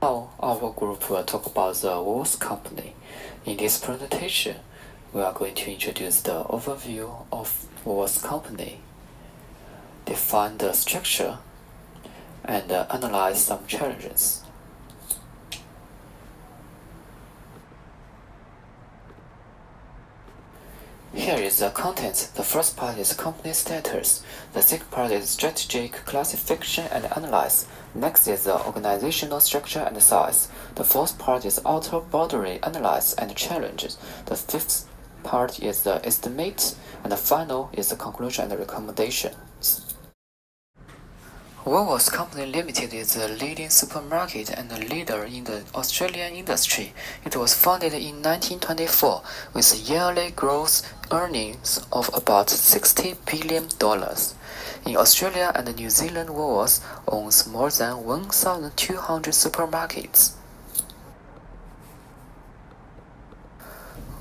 Now, our group will talk about the woolworths company. In this presentation, we are going to introduce the overview of woolworths company, define the structure, and analyze some challenges. Here is the content. The first part is company status. The second part is strategic classification and analysis. Next is the organizational structure and size. The fourth part is outer boundary analysis and challenges. The fifth part is the estimate, and the final is the conclusion and recommendations. Woolworths Company Limited is the leading supermarket and a leader in the Australian industry. It was founded in 1924 with yearly gross earnings of about $60 billion. In Australia and New Zealand, Woolworths owns more than 1,200 supermarkets.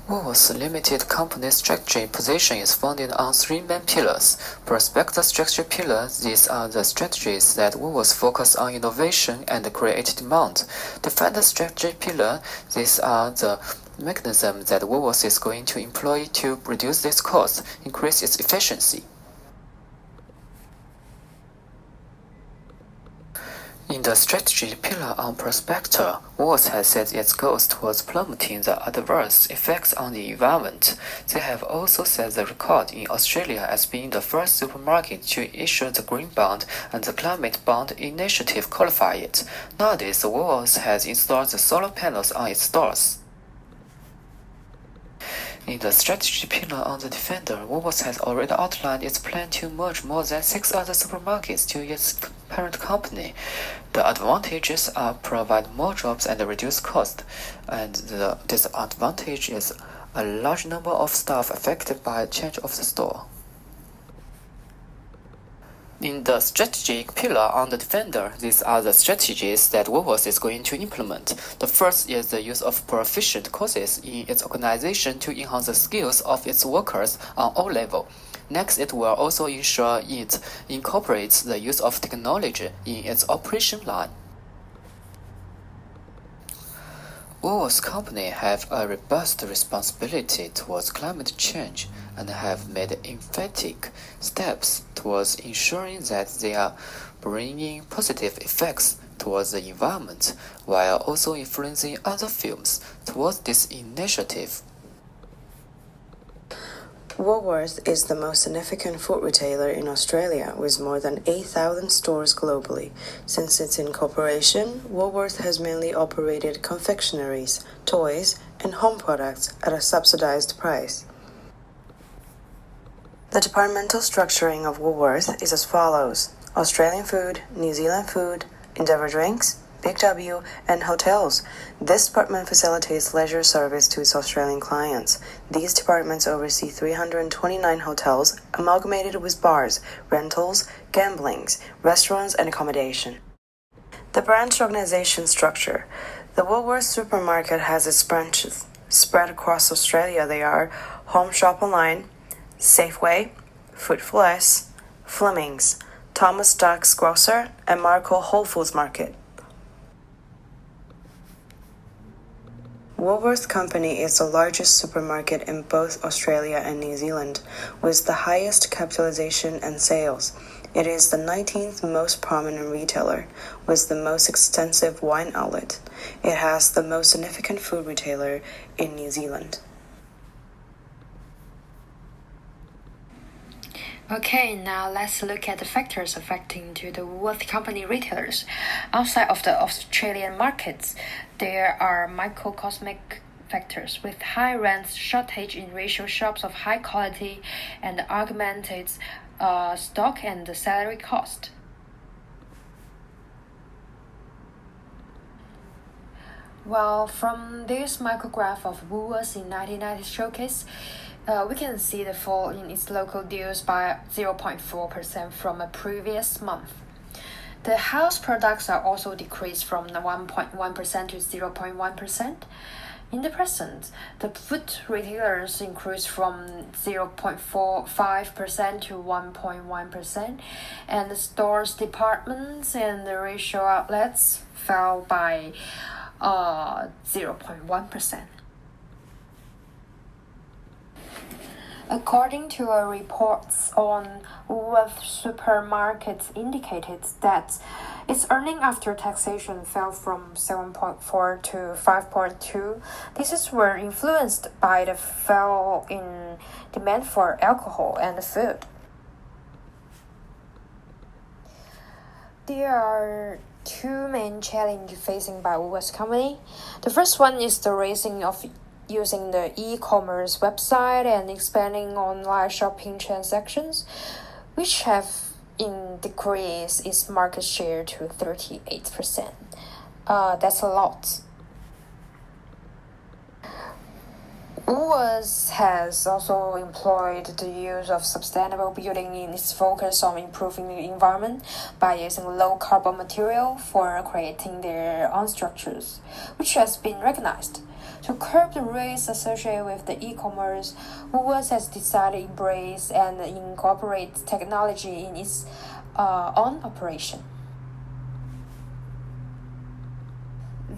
Woolworths Limited Company strategy position is founded on three main pillars. Prospector strategy pillar, these are the strategies that Woolworths focus on innovation and create demand. Defender strategy pillar, these are the mechanisms that Woolworths is going to employ to reduce its cost, increase its efficiency. In the strategy pillar on prospector, Woolworths has set its goals towards plummeting the adverse effects on the environment. They have also set the record in Australia as being the first supermarket to issue the Green Bond, and the Climate Bond initiative qualify it. Nowadays, Woolworths has installed the solar panels on its stores. In the strategy pillar on the Defender, Woolworths has already outlined its plan to merge more than 6 other supermarkets to its parent company. The advantages are provide more jobs and reduce cost, and the disadvantage is a large number of staff affected by change of the store. In the strategic pillar on the Defender, these are the strategies that Woolworths is going to implement. The first is the use of proficient courses in its organization to enhance the skills of its workers on all levels. Next, it will also ensure it incorporates the use of technology in its operation line. Woolworths Company have a robust responsibility towards climate change and have made emphatic steps towards ensuring that they are bringing positive effects towards the environment while also influencing other firms towards this initiative. Woolworths is the most significant food retailer in Australia with more than 8,000 stores globally. Since its incorporation, Woolworths has mainly operated confectionaries, toys, and home products at a subsidized price. The departmental structuring of Woolworths is as follows: Australian food, New Zealand food, Endeavour Drinks, Big W, and hotels. This department facilitates leisure service to its Australian clients. These departments oversee 329 hotels, amalgamated with bars, rentals, gamblings, restaurants, and accommodation. The branch organization structure. The Woolworths supermarket has its branches spread across Australia. They are Home Shop Online, Safeway, Food for Less, Fleming's, Thomas Duck's Grocer, and Marco Whole Foods Market. Woolworths Company is the largest supermarket in both Australia and New Zealand, with the highest capitalization and sales. It is the 19th most prominent retailer, with the most extensive wine outlet. It has the most significant food retailer in New Zealand. Okay, now let's look at the factors affecting to the Woolworths Company retailers. Outside of the Australian markets, there are microcosmic factors with high rent shortage in retail shops of high quality and augmented stock and salary cost. Well, from this micrograph of Woolworths in 1990 showcase, we can see the fall in its local deals by 0.4% from a previous month. The house products are also decreased from 1.1% to 0.1%. In the present, the food retailers increased from 0.45% to 1.1%, and the stores, departments, and the retail outlets fell by 0.1%. According to a report on Woolworths supermarkets indicated that its earnings after taxation fell from 7.4 to 5.2. These were influenced by the fall in demand for alcohol and food. There are two main challenges facing by Woolworths company. The first one is the raising of using the e-commerce website and expanding online shopping transactions, which have decreased its market share to 38%. That's a lot. Woolworths has also employed the use of sustainable building in its focus on improving the environment by using low-carbon material for creating their own structures, which has been recognized. To curb the risks associated with the e-commerce, Woolworths has decided to embrace and incorporate technology in its own operation.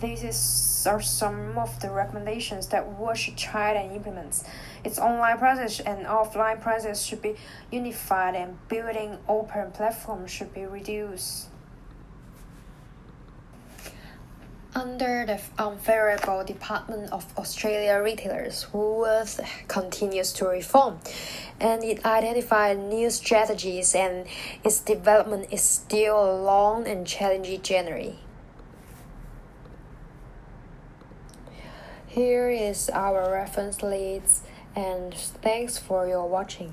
These are some of the recommendations that Woolworths should try and implement. Its online process and offline process should be unified, and building open platforms should be reduced. Under the unfavorable Department of Australia Retailers, Woolworths continues to reform, and it identifies new strategies, and its development is still a long and challenging journey. Here is our reference list, and thanks for your watching.